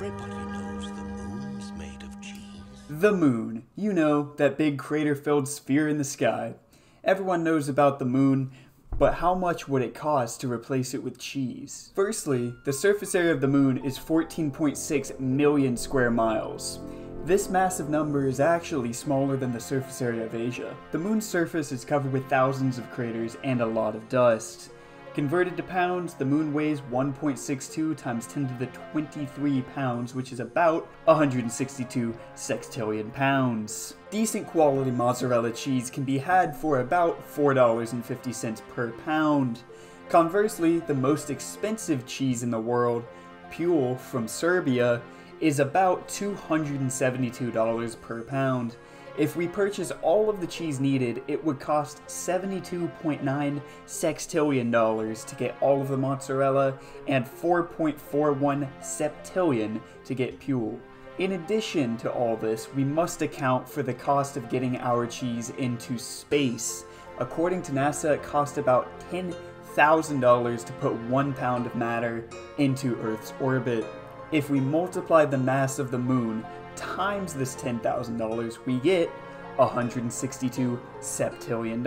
Everybody knows the moon's made of cheese. The moon. You know, that big crater-filled sphere in the sky. Everyone knows about the moon, but how much would it cost to replace it with cheese? Firstly, the surface area of the moon is 14.6 million square miles. This massive number is actually smaller than the surface area of Asia. The moon's surface is covered with thousands of craters and a lot of dust. Converted to pounds, the moon weighs 1.62 times 10 to the 23 pounds, which is about 162 sextillion pounds. Decent quality mozzarella cheese can be had for about $4.50 per pound. Conversely, the most expensive cheese in the world, Pule from Serbia, is about $272 per pound. If we purchase all of the cheese needed, it would cost $72.9 sextillion to get all of the mozzarella and 4.41 septillion to get Pule. In addition to all this, we must account for the cost of getting our cheese into space. According to NASA, it cost about $10,000 to put 1 pound of matter into Earth's orbit. If we multiply the mass of the moon times this $10,000, we get $162 septillion.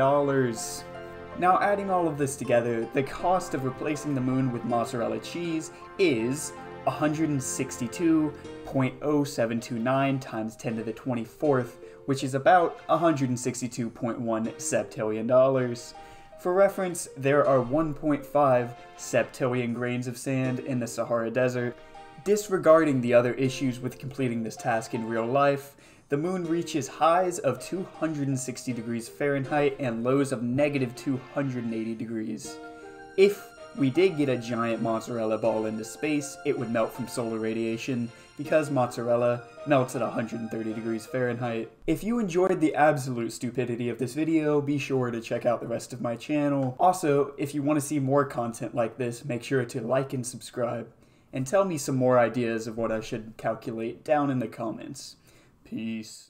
Now, adding all of this together, the cost of replacing the moon with mozzarella cheese is 162.0729 times 10 to the 24th, which is about $162.1 septillion. For reference, there are 1.5 septillion grains of sand in the Sahara Desert. Disregarding the other issues with completing this task in real life, the moon reaches highs of 260 degrees Fahrenheit and lows of negative 280 degrees. If we did get a giant mozzarella ball into space, it would melt from solar radiation, because mozzarella melts at 130 degrees Fahrenheit. If you enjoyed the absolute stupidity of this video, be sure to check out the rest of my channel. Also, if you want to see more content like this, make sure to like and subscribe. And tell me some more ideas of what I should calculate down in the comments. Peace.